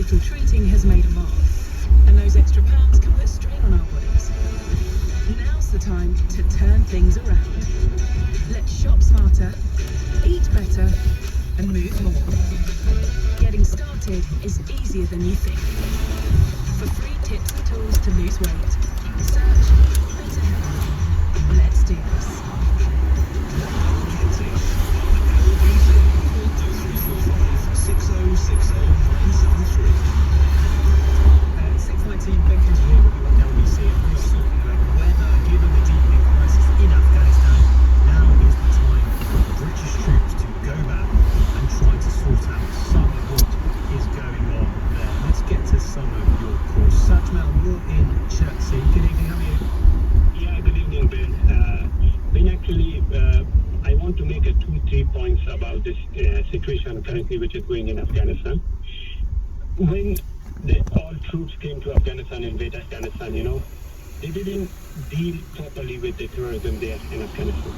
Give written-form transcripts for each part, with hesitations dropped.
little treating has made a mark, and those extra pounds can put strain on our bodies. Now's the time to turn things around. Let's shop smarter, eat better, and move more. Getting started is easier than you think. For free tips and tools to lose weight, search Better Health. Let's do this. Situation currently which is going in Afghanistan. When all troops came to Afghanistan, invade Afghanistan, they didn't deal properly with the terrorism there in Afghanistan.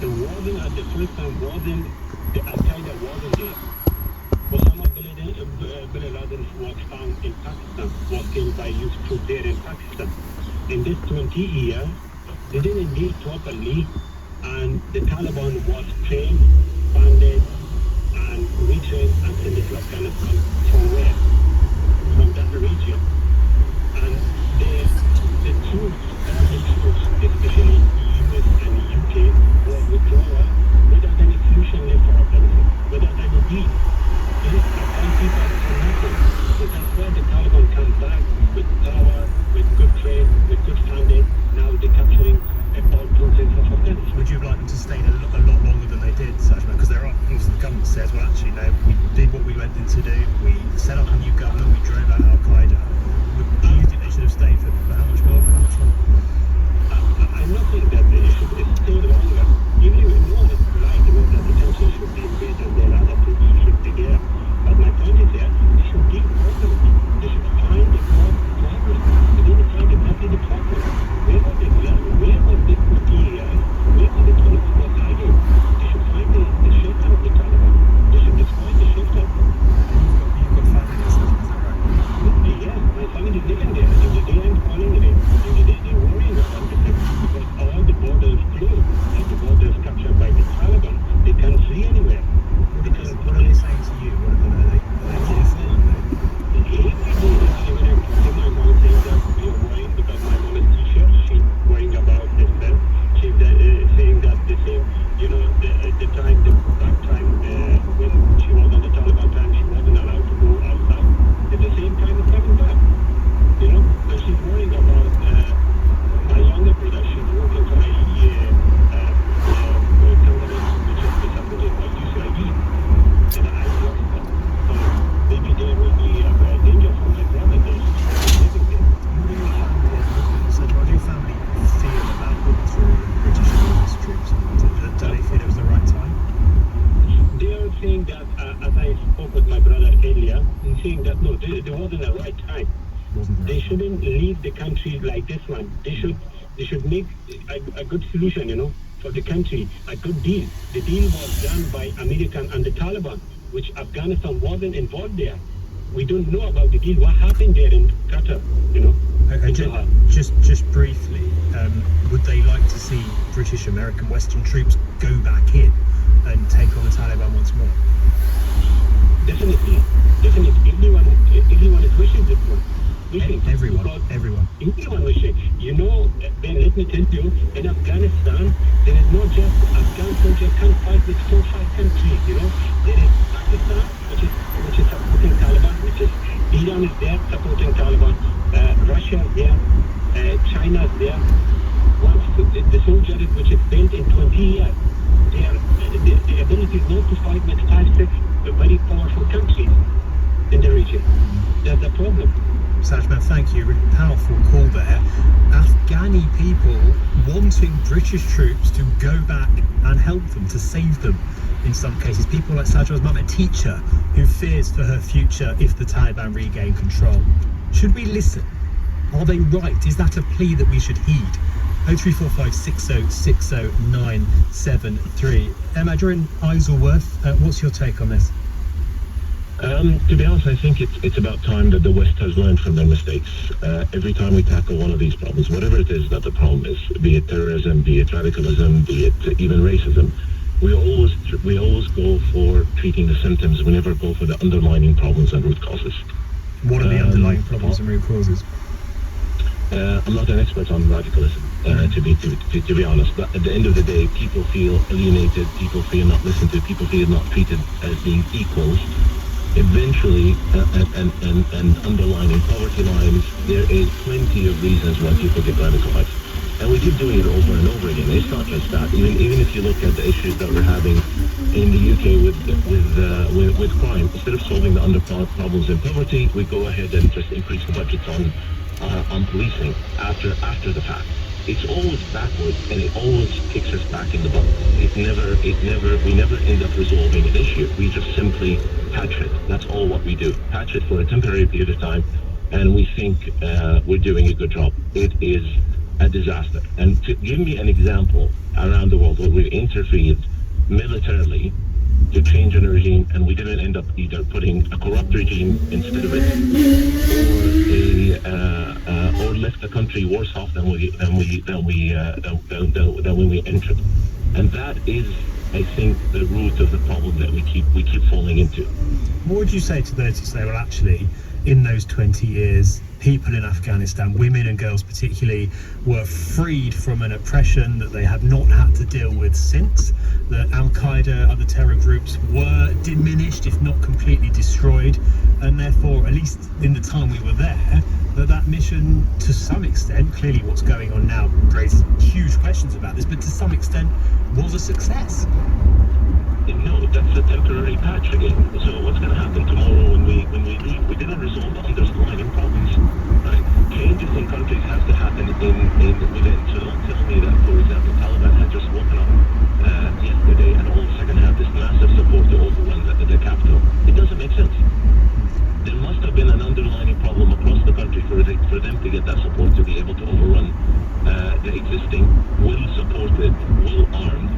The wasn't at the first time the Al-Qaeda wasn't there. Osama bin Laden was found in Pakistan, was killed by US troops there in Pakistan. In this 20 years, they didn't deal properly, and the Taliban was trained, funded, and retrained and sent it to Afghanistan from where? From that region. And the troops, all the troops, especially US and UK, were withdrawal without any solution left for Afghanistan, without any deal. Afghan people for nothing. So that's why the Taliban come back with power, with good trade, with good funding. Now they're capturing all provinces of Afghanistan. Would you have liked them to stay a lot longer than they did, Sajman? Because there are things the government says, well, actually, no, we did what we went in to do. We set up a new government, we drove out Al-Qaeda. Do you think they should have stayed for how much more? I'm not saying that they should stay longer. Even if no one is right, that the country should be invaded and there are other troops should be there. But my point is that they should deal properly. They should find the problem. They didn't find exactly the problem. Where was the material? Where was the Taliban was hiding? They should find the shelter of the Taliban. They should destroy the shelter. You've got family in Sajman, is that right? Yeah, my family is living there. In the day I'm calling it. In the day they're worrying about it because all the borders closed. All the borders captured by the Taliban. They can't flee anywhere. What are they saying to you? Are they fearful? Every day when I'm talking, my mom saying that we are worrying because my mom is teacher. She's worrying about herself. She's saying that the same, the back time when she was on the Taliban time, she wasn't allowed to go outside. At the same time, it's coming back. And she's worrying about my younger brother. She's working for a company which is supported by UCIE. And I work for. So maybe there will be a danger for my brother. They're living there. What do your family feel about going through British and US troops? Do they feel it was the right time? They are saying that, as I spoke with my brother earlier, he's saying that no, there wasn't a right time. They shouldn't leave the country like this one. They should make a good solution, for the country, a good deal. The deal was done by American and the Taliban, which Afghanistan wasn't involved there. We don't know about the deal. What happened there in Qatar, Okay, just briefly, would they like to see British, American, Western troops go back in and take on the Taliban once more? Definitely. Everyone is wishing this one. Everyone. Everyone wishing. Ben, let me tell you, in Afghanistan, there is not just Afghan soldiers can't fight with 4-5 countries. There is Pakistan, which is supporting Taliban, which is Iran is there supporting Taliban, Russia is there, China is there. Once the soldiers, which is built in 20 years, the ability is not to fight with 5-6 very powerful countries in the region. That's the problem. Sajman, thank you. Really powerful call there. Afghani people wanting British troops to go back and help them, to save them in some cases. People like Sajman's mum, a teacher who fears for her future if the Taliban regain control. Should we listen? Are they right? Is that a plea that we should heed? 0345 60 60 973. Emma, you're in Isleworth. What's your take on this? To be honest, I think it's about time that the West has learned from their mistakes. Every time we tackle one of these problems, whatever it is that the problem is, be it terrorism, be it radicalism, be it even racism, we always go for treating the symptoms. We never go for the underlying problems and root causes. What are the underlying problems and root causes? I'm not an expert on radicalism, to be honest. But at the end of the day, people feel alienated. People feel not listened to. People feel not treated as being equals. Eventually, and underlining poverty lines, there is plenty of reasons why people get radicalized. And we keep doing it over and over again. It's not just that. Even if you look at the issues that we're having in the UK with crime, instead of solving the problems in poverty, we go ahead and just increase the budgets on policing after the fact. It's always backwards, and it always kicks us back in the butt. We never end up resolving an issue. We just simply patch it. That's all what we do. Patch it for a temporary period of time, and we think we're doing a good job. It is a disaster. And to give me an example around the world where we've interfered militarily to change a regime, and we didn't end up either putting a corrupt regime instead of it, or left the country worse off than when we entered. And that is, I think, the root of the problem that we keep falling into. What would you say to those who say, well, actually, in those 20 years, people in Afghanistan, women and girls particularly, were freed from an oppression that they have not had to deal with since, that Al-Qaeda, other terror groups were diminished, if not completely destroyed, and therefore, at least in the time we were there, that mission, to some extent, clearly what's going on now raises huge questions about this, but to some extent was a success. No, that's a temporary patch again. So what's going to happen tomorrow when we leave? We didn't resolve the underlying problems, right? Changes in countries have to happen within. So don't tell me that, for example, Taliban had just woken up yesterday and all of a sudden have this massive support to overrun the capital. It doesn't make sense. There must have been an underlying problem across the country for them to get that support to be able to overrun the existing, well-supported, well-armed,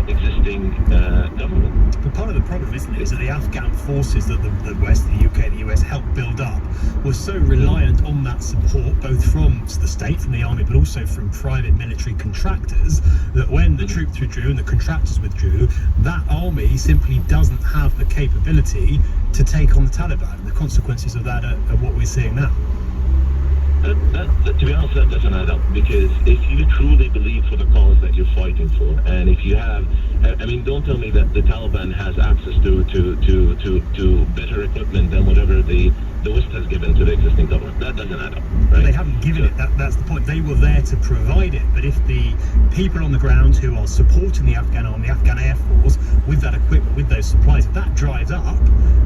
existing government. But part of the problem, isn't it, is that the Afghan forces that the West, the UK, the US helped build up were so reliant on that support, both from the state, from the army, but also from private military contractors, that when the troops withdrew and the contractors withdrew, that army simply doesn't have the capability to take on the Taliban. The consequences of that are what we're seeing now. To be honest, that doesn't add up, because if you truly believe for the cause that you're fighting for, and if you have, I mean, don't tell me that the Taliban has access to better equipment than whatever the West has given to the existing government. That doesn't add up, right? But they haven't given it. That's the point. They were there to provide it. But if the people on the ground who are supporting the Afghan army, the Afghan Air Force, with that equipment, with those supplies, if that dries up,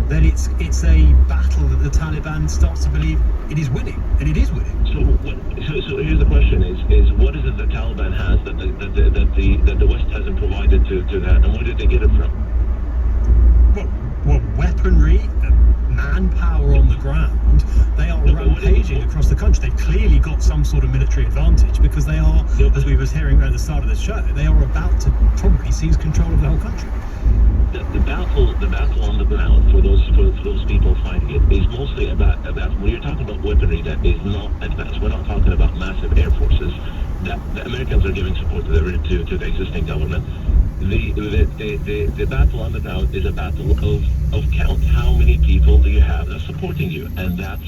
then it's a battle that the Taliban starts to believe it is winning, and it is winning. So here's the question: is what is it the Taliban has that the West hasn't provided to that, and where did they get it from? Well, weaponry, manpower on the ground. They are rampaging across the country. They've clearly got some sort of military advantage, because they are, as we was hearing at the start of the show, they are about to probably seize control of the whole country. The battle on the ground for those people fighting it is mostly about when you're talking about weaponry that is not advanced. We're not talking about massive air forces. That the Americans are giving support to the existing government. The battle on the ground is a battle of count. How many people do you have that's supporting you? And that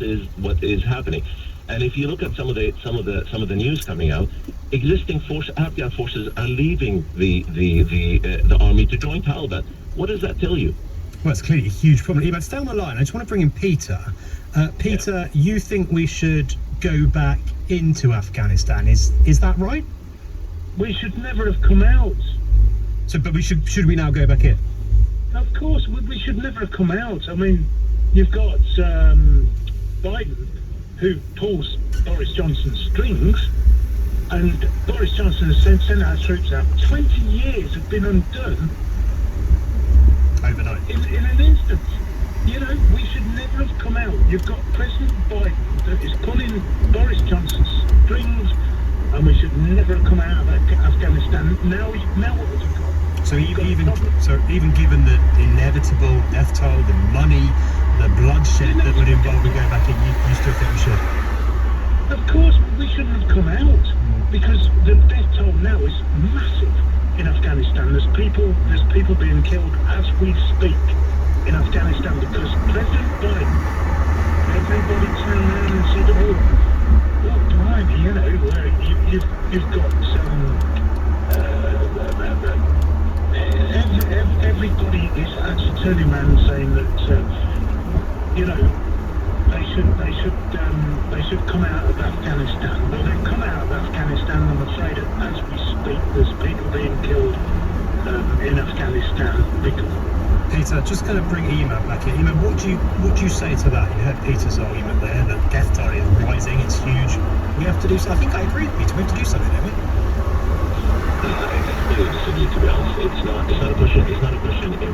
is what is happening. And if you look at some of the news coming out, existing Afghan forces are leaving the army to join Taliban. What does that tell you? Well, it's clearly a huge problem. But stay on the line. I just want to bring in Peter. Peter, you think we should go back into Afghanistan? Is that right? We should never have come out. So, but should we now go back in? Of course, we should never have come out. I mean, you've got Biden, who pulls Boris Johnson's strings, and Boris Johnson has sent our troops out. 20 years have been undone overnight. In an instant. You know, we should never have come out. You've got President Biden that is pulling Boris Johnson's strings, and we should never have come out of Afghanistan. Now what have we got? So even given the inevitable death toll, the money, the bloodshed that would involve in going back in, you still think we should? Of course, we shouldn't have come out because the death toll now is massive in Afghanistan. There's people being killed as we speak in Afghanistan because President Biden, everybody turned around and said, "Oh, blimey, you know, you've got everybody is actually turning around and saying that you know they should come out of Afghanistan." Well, they've come out of Afghanistan. I'm afraid as we speak, there's people being killed in Afghanistan. Peter, just going to bring Ema back in. Ema, what do you say to that? You heard Peter's argument there that death toll is rising. It's huge. We have to do something. I think I agree with Peter. We have to do something, don't we? To be honest, it's not a question if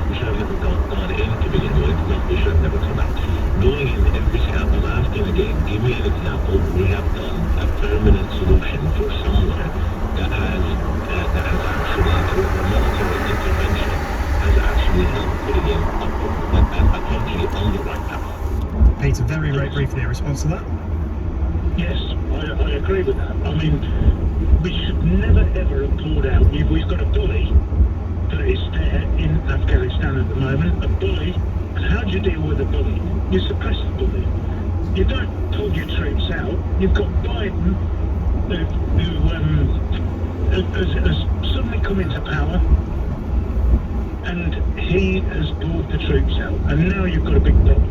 we should have never gone in to begin with. No, we should have never come out. Going in every single, I'm asking again, give me an example. We have done a permanent solution for somewhere that has actually, through a military intervention, has actually helped putting in a country on the right path. Peter, very briefly, a response to that? Yes, I agree with that. I mean, we should never ever have pulled out. We've got a bully that is there in Afghanistan at the moment. A bully, and how do you deal with a bully? You suppress the bully. You don't pull your troops out. You've got Biden, who has suddenly come into power, and he has pulled the troops out, and now you've got a big problem.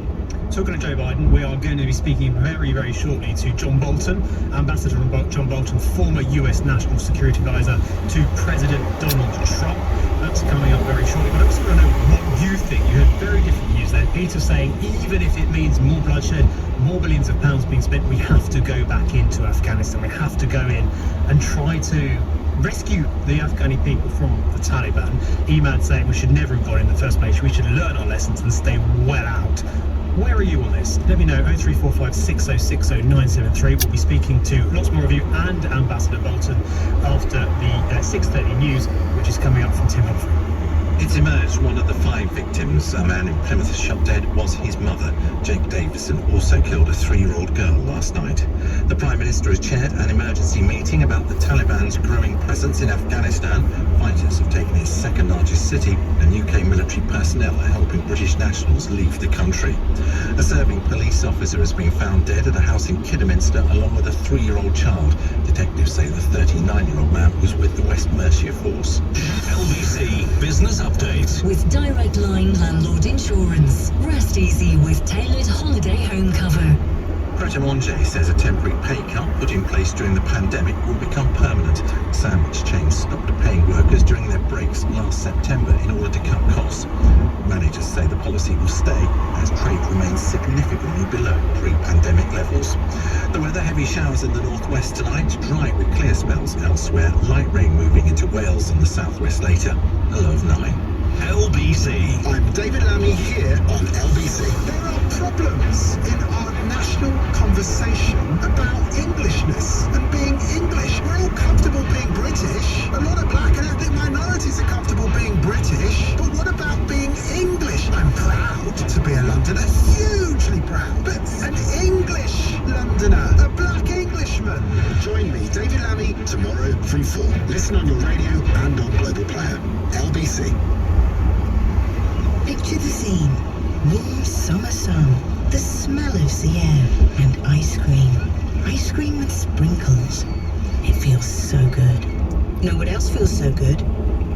Talking to Joe Biden, we are going to be speaking very shortly to John Bolton, Ambassador John Bolton, former US National Security Advisor to President Donald Trump. That's coming up very shortly. But I also want to know what you think. You had very different views there. Peter saying even if it means more bloodshed, more billions of pounds being spent, we have to go back into Afghanistan. We have to go in and try to rescue the Afghani people from the Taliban. Emad saying we should never have gone in the first place. We should learn our lessons and stay well out. Where are you on this? Let me know. 0345 6060 973. We'll be speaking to lots more of you and Ambassador Bolton after the 6:30 news, which is coming up from Tim Humphrey. It's emerged one of the 5 victims, a man in Plymouth shot dead, was his mother. Jake Davison also killed a 3-year-old girl last night. The Prime Minister has chaired an emergency meeting about the Taliban's growing presence in Afghanistan. Fighters have taken its second largest city, and UK military personnel are helping British nationals leave the country. A serving police officer has been found dead at a house in Kidderminster along with a 3-year-old child. Detectives say the 39-year-old man was with the West Mercia Force. LBC Business Update. With Direct Line Landlord Insurance. Rest easy with tailored holiday home cover. Greta Monge says a temporary pay cut put in place during the pandemic will become permanent. Sandwich chains stopped paying workers during their breaks last September in order to cut costs. Managers say the policy will stay as trade remains significantly below pre-pandemic levels. The weather, heavy showers in the northwest tonight, dry with clear spells elsewhere, light rain moving into Wales and the southwest later, a low of 9. LBC. I'm David Lammy here on LBC. There are problems in our national conversation about Englishness and being English. We're all comfortable being British. A lot of black and ethnic minorities are comfortable being British. But what about being English? I'm proud to be a Londoner, hugely proud. But an English Londoner, a black Englishman. Join me, David Lammy, tomorrow from 4. Listen on your radio and on Global Player. LBC. Picture the scene. Warm summer sun, the smell of sea air, and ice cream. Ice cream with sprinkles. It feels so good. Know what else feels so good?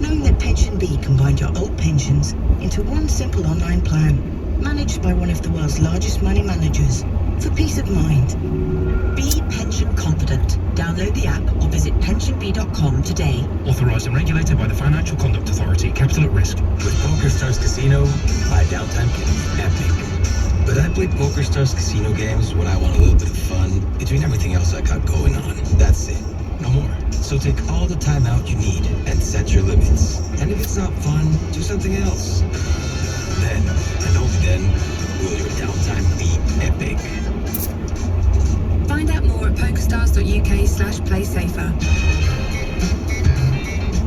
Knowing that Pension B combined your old pensions into one simple online plan, managed by one of the world's largest money managers, for peace of mind. Be pension confident. Download the app or visit pensionb.com today. Authorised and regulated by the Financial Conduct Authority. Capital at risk. With PokerStars Casino, my downtime can be epic. But I play PokerStars Casino games when I want a little bit of fun between everything else I got going on. That's it. No more. So take all the time out you need and set your limits. And if it's not fun, do something else. Then, and only then, will your downtime be epic. Find out more at pokerstars.uk/playsafer.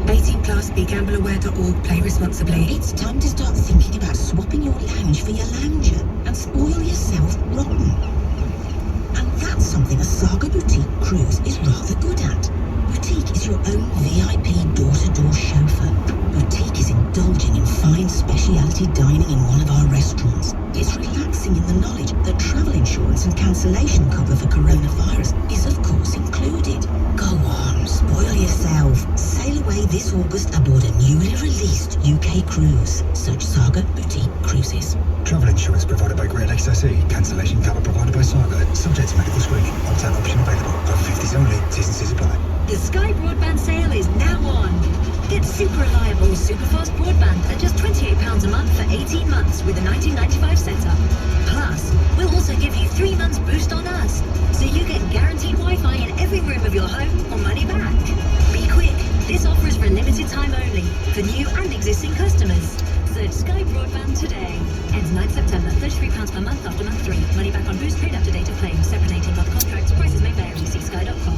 18+ Class B, gambleaware.org. Play responsibly. It's time to start thinking about swapping your lounge for your lounger and spoil yourself rotten. And that's something a Saga Boutique cruise is rather good at. Boutique is your own VIP door-to-door chauffeur. Boutique is indulging in fine specialty dining in one of our restaurants. It's relaxing in the knowledge that travel insurance and cancellation cover for coronavirus is of course included. Go on, spoil yourself. Sail away this August aboard a newly released UK cruise. Search Saga Boutique Cruises. Travel insurance provided by Great Lakes SE. Cancellation cover provided by Saga. Subject to medical screening. Opt-out option available. For 50s only. T's and C's apply. The Sky Broadband sale is now on. Get super reliable, super fast broadband at just £28 a month for 18 months with a 1995 setup. Plus, we'll also give you 3 months boost on us, so you get guaranteed Wi-Fi in every room of your home or money back. Be quick, this offer is for a limited time only, for new and existing customers. Search Sky Broadband today. Ends 9th September, £33 per month after month 3. Money back on boost paid up to date of claim. Separate 18-month contracts. Prices may vary. See sky.com.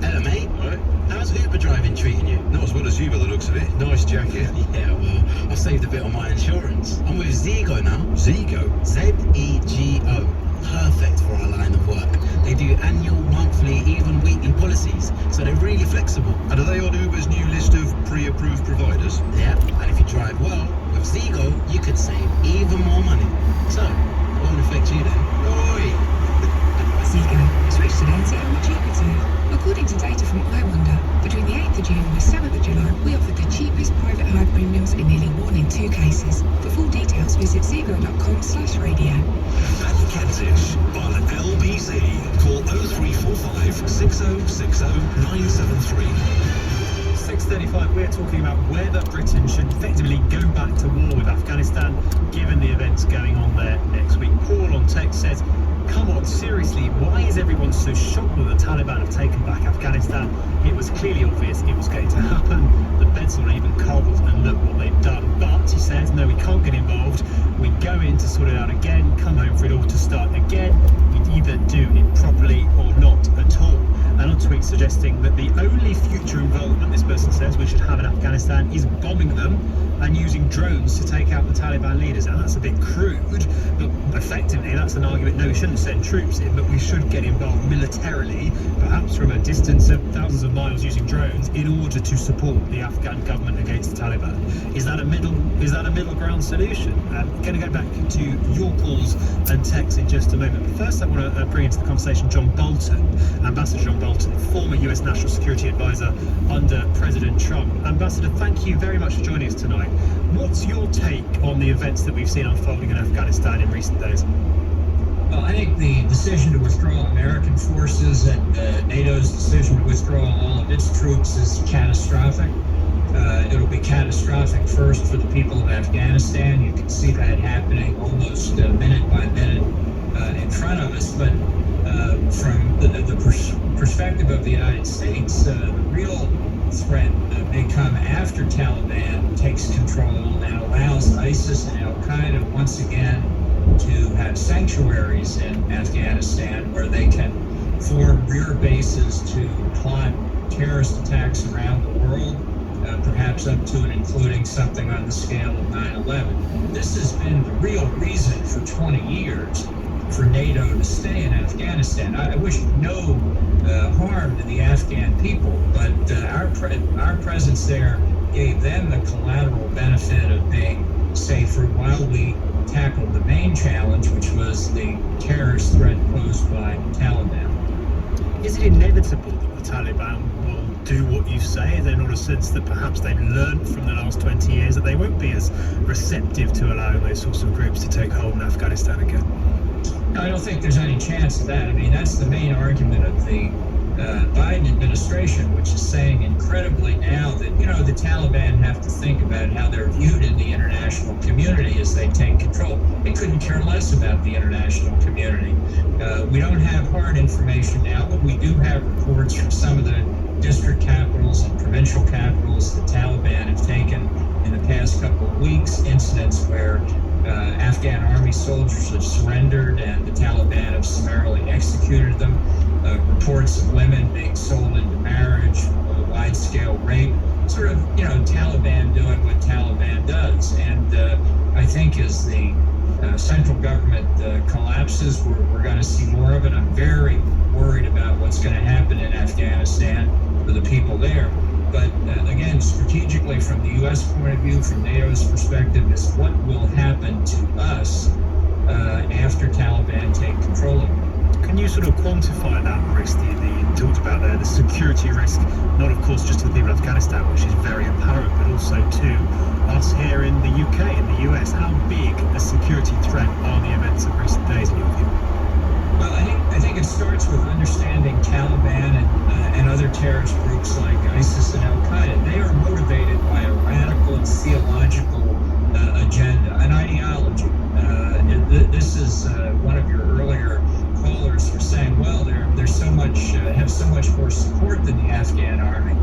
Hello, mate. Right. How's Uber driving treating you? Not as well as you by the looks of it. Nice jacket. Yeah, well, I've saved a bit on my insurance. I'm with Zego now. Zego? Z-E-G-O. Perfect for our line of work. They do annual, monthly, even weekly policies, so they're really flexible. And are they on Uber's new list of pre-approved providers? Yeah, and if you drive well, with Zego, you could save even more money. So, it won't affect you then. Oi! Zego. Switch today and see how much cheaper to. According to data from iWonder, between the 8th of June and the 7th of July, we offered the cheapest private hire premiums in nearly 1 in 2 cases. For full details, visit zego.com/radio. Kentish on LBC. Call 0345 6060 973. 6:35, we're talking about whether Britain should effectively go back to war with Afghanistan, given the events going on there next week. Paul on text says, come on, seriously, why is everyone so shocked that the Taliban have taken back Afghanistan? It was clearly obvious it was going to happen. The beds are even cold, and look what they've done. But, he says, no, we can't get involved. We go in to sort it out again, come home for it all to start again. We'd either do it properly or not at all. And on tweet suggesting that the only future involvement, this person says, we should have in Afghanistan is bombing them and using drones to take out the Taliban leaders. Now that's a bit crude, but effectively that's an argument. No, we shouldn't send troops in, but we should get involved militarily, perhaps from a distance of thousands of miles using drones, in order to support the Afghan government against the Taliban. Is that a middle ground solution? Going to go back to your calls and texts in just a moment. But first I want to bring into the conversation John Bolton, Ambassador John Bolton, former US National Security Advisor under President Trump. Ambassador, thank you very much for joining us tonight. What's your take on the events that we've seen unfolding in Afghanistan in recent days? Well, I think the decision to withdraw American forces and NATO's decision to withdraw all of its troops is catastrophic. It'll be catastrophic first for the people of Afghanistan. You can see that happening almost minute by minute in front of us. But from the perspective of the United States, the real threat may come after Taliban takes control and allows ISIS and Al-Qaeda once again to have sanctuaries in Afghanistan where they can form rear bases to plot terrorist attacks around the world, perhaps up to and including something on the scale of 9/11. This has been the real reason for 20 years for NATO to stay in Afghanistan. I wish no harm to the Afghan people, but our presence there gave them the collateral benefit of being safer while we tackled the main challenge, which was the terrorist threat posed by the Taliban. Is it inevitable that the Taliban will do what you say? Is there not a sense that perhaps they've learned from the last 20 years that they won't be as receptive to allowing those sorts of groups to take hold in Afghanistan again? I don't think there's any chance of that. I mean, that's the main argument of the Biden administration, which is saying incredibly now that, the Taliban have to think about how they're viewed in the international community as they take control. They couldn't care less about the international community. We don't have hard information now, but we do have reports from some of the district capitals and provincial capitals the Taliban have taken in the past couple of weeks, incidents where Afghan army soldiers have surrendered and the Taliban have summarily executed them. Reports of women being sold into marriage, wide-scale rape sort of, Taliban doing what Taliban does. And I think as the central government collapses, we're going to see more of it. I'm very worried about what's going to happen in Afghanistan for the people there. But again, strategically, from the U.S. point of view, from NATO's perspective, is what will happen to us after Taliban take control of it. Can you sort of quantify that risk that you talked about there, the security risk, not of course just to the people of Afghanistan, which is very apparent, but also to us here in the UK, in the US? How big a security threat are the events of recent days in your view? Well, I think it starts with understanding Taliban and other terrorist groups like ISIS and Al-Qaeda. They are motivated by a radical theological agenda, an ideology. This is one of your earlier callers were saying, well, they're so much have so much more support than the Afghan army,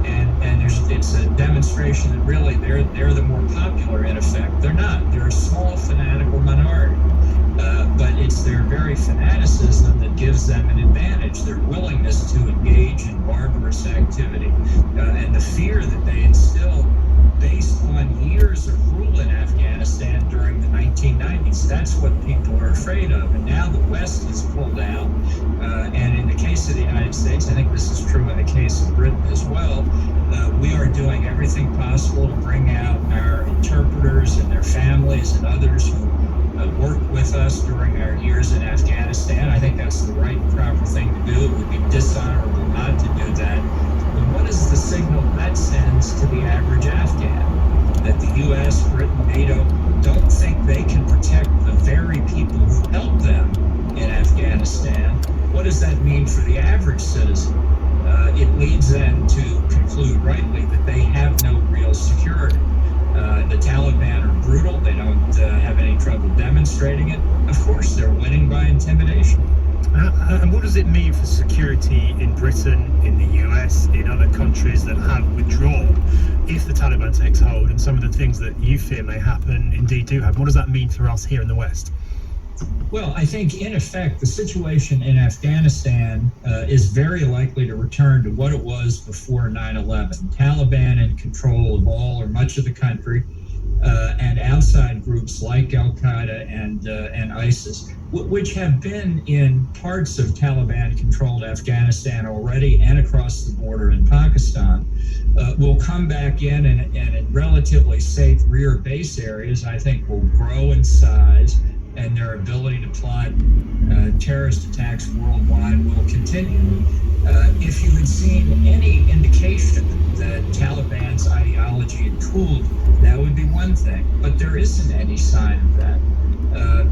and it's a demonstration that really they're the more popular in effect. They're not. They're a small fanatical minority, but it's their very fanaticism that gives them an advantage. Their willingness to engage in barbarous activity, and the fear that they instill based on years of rule in Afghanistan during the 1990s. That's what people are afraid of. And now the West is pulled out. And in the case of the United States, I think this is true in the case of Britain as well, we are doing everything possible to bring out our interpreters and their families and others who worked with us during our years in Afghanistan. I think that's the right and proper thing to do. It would be dishonorable not to do that. But what is the signal that sends to the average Afghan? That the U.S., Britain, NATO don't think they can protect the very people who helped them in Afghanistan. What does that mean for the average citizen? It leads them to conclude rightly that they have no real security. The Taliban are brutal. They don't have any trouble demonstrating it. Of course, they're winning by intimidation. And what does it mean for security in Britain, in the US, in other countries that have withdrawn, if the Taliban takes hold and some of the things that you fear may happen indeed do happen? What does that mean for us here in the West? Well, I think, in effect, the situation in Afghanistan is very likely to return to what it was before 9/11. Taliban in control of all or much of the country, and outside groups like Al-Qaeda and ISIS, which have been in parts of Taliban-controlled Afghanistan already and across the border in Pakistan, will come back in and in relatively safe rear base areas, I think, will grow in size, and their ability to plot terrorist attacks worldwide will continue. If you had seen any indication that Taliban's ideology had cooled, that would be one thing, but there isn't any sign of that.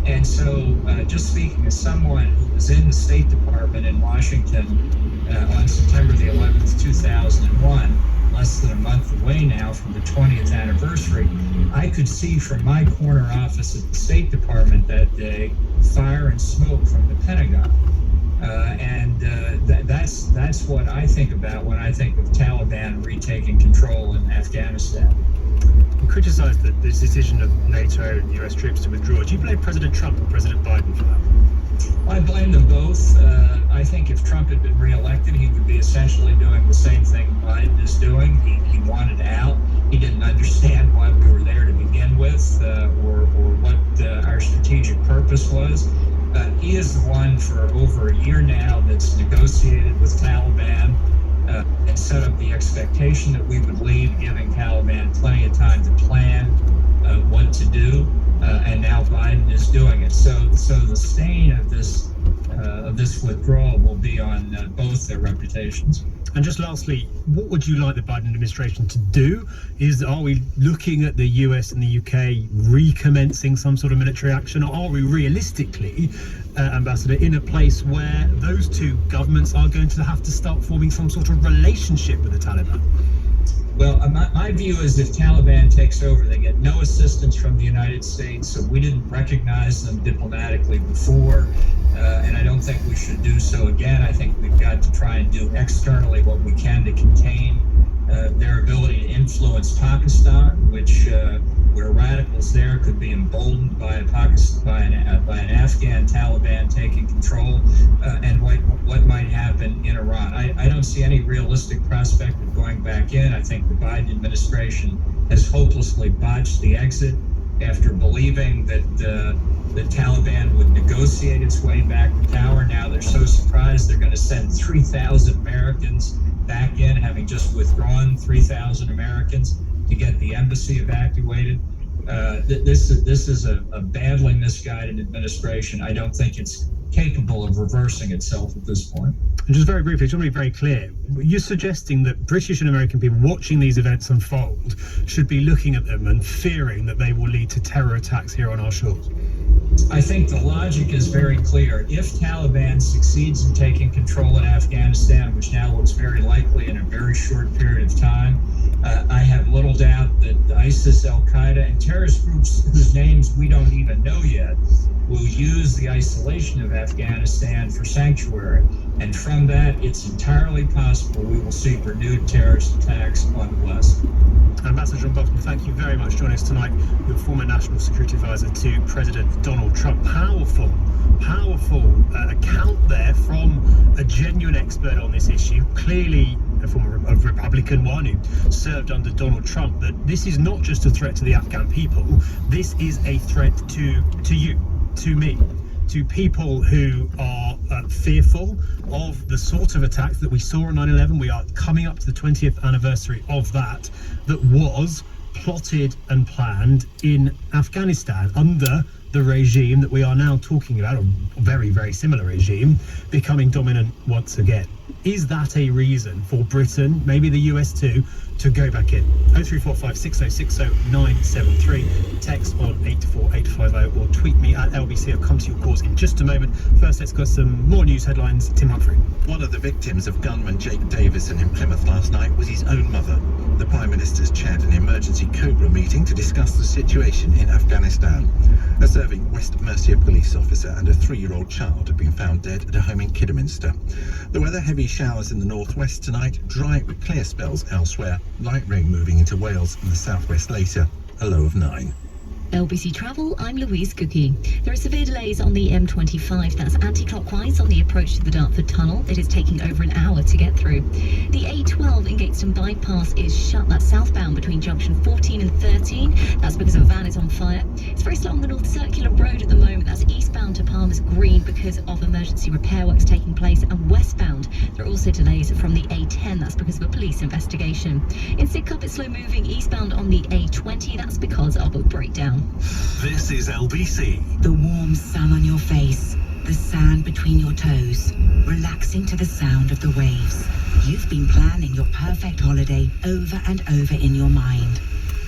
And so, just speaking as someone who was in the State Department in Washington on September the 11th, 2001, less than a month away now from the 20th anniversary, I could see from my corner office at the State Department that day fire and smoke from the Pentagon. That's what I think about when I think of Taliban retaking control in Afghanistan. You criticised the decision of NATO and US troops to withdraw. Do you blame President Trump or President Biden for that? I blame them both. I think if Trump had been reelected, he would be essentially doing the same thing Biden is doing. He wanted out. He didn't understand why we were there to begin with, or what our strategic purpose was. He is the one for over a year now that's negotiated with Taliban and set up the expectation that we would leave, giving Taliban plenty of time to plan what to do. And now Biden is doing it. So the stain of this withdrawal will be on both their reputations. And just lastly, what would you like the Biden administration to do? Are we looking at the US and the UK recommencing some sort of military action? Or are we realistically, Ambassador, in a place where those two governments are going to have to start forming some sort of relationship with the Taliban? Well, my view is if Taliban takes over, they get no assistance from the United States, so we didn't recognize them diplomatically before, and I don't think we should do so again. I think we've got to try and do externally what we can to contain their ability to influence Pakistan, which where radicals there could be emboldened by an Afghan Taliban taking control, and what might happen in in Iran. I don't see any realistic prospect of going back in. I think the Biden administration has hopelessly botched the exit after believing that the Taliban would negotiate its way back to power. Now they're so surprised they're going to send 3,000 Americans back in, having just withdrawn 3,000 Americans to get the embassy evacuated. This is a badly misguided administration. I don't think it's capable of reversing itself at this point. And just very briefly, I just want to be very clear. You're suggesting that British and American people watching these events unfold should be looking at them and fearing that they will lead to terror attacks here on our shores. I think the logic is very clear. If Taliban succeeds in taking control in Afghanistan, which now looks very likely in a very short period of time, I have little doubt that ISIS, Al-Qaeda, and terrorist groups whose names we don't even know yet will use the isolation of Afghanistan for sanctuary. And from that, it's entirely possible we will see renewed terrorist attacks on the West. Ambassador John Bolton, thank you very much for joining us tonight. You're former National Security Advisor to President Donald Trump. Powerful account there from a genuine expert on this issue, clearly from a Republican one who served under Donald Trump, that this is not just a threat to the Afghan people, this is a threat to you, to me, to people who are fearful of the sort of attacks that we saw on 9/11. We are coming up to the 20th anniversary of that was plotted and planned in Afghanistan under the regime that we are now talking about, a very, very similar regime, becoming dominant once again. Is that a reason for Britain, maybe the US too, to go back in? 0345 6060 973, text on 84850, or tweet me at LBC. I'll come to your calls in just a moment. First, let's get some more news headlines. Tim Humphrey. One of the victims of gunman Jake Davison in Plymouth last night was his own mother. The Prime Minister's chaired an emergency Cobra meeting to discuss the situation in Afghanistan. A serving West Mercia police officer and a 3-year-old child have been found dead at a home in Kidderminster. The weather: heavy showers in the northwest tonight, dry with clear spells elsewhere, light rain moving into Wales and the southwest later, a low of 9. LBC Travel, I'm Louise Cookie. There are severe delays on the M25, that's anti-clockwise on the approach to the Dartford Tunnel. It is taking over an hour to get through. The A12 in Gateston Bypass is shut, that's southbound between junction 14 and 13. That's because a van is on fire. It's very slow on the North Circular Road at the moment. That's eastbound to Palmer's Green because of emergency repair works taking place, and westbound there are also delays from the A10. That's because of a police investigation. In Sidcup, it's slow moving eastbound on the A20. That's because of a breakdown. This is LBC. The warm sun on your face, the sand between your toes, relaxing to the sound of the waves. You've been planning your perfect holiday over and over in your mind.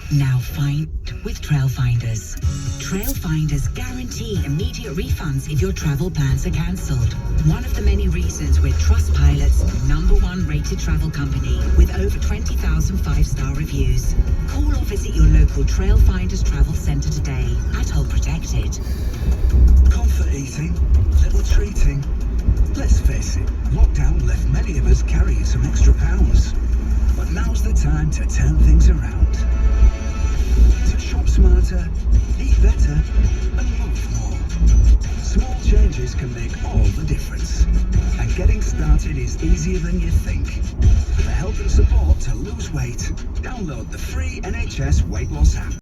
Now find with Trailfinders. Trailfinders guarantee immediate refunds if your travel plans are cancelled. One of the many reasons we're Trustpilot's #1 rated travel company with over 20,000 5-star reviews. Call or visit your local Trailfinders travel centre today. Atoll protected. Comfort eating, little treating. Let's face it, lockdown left many of us carrying some extra pounds. But now's the time to turn things around. To shop smarter, eat better, and move more. Small changes can make all the difference. And getting started is easier than you think. For help and support to lose weight, download the free NHS Weight Loss app.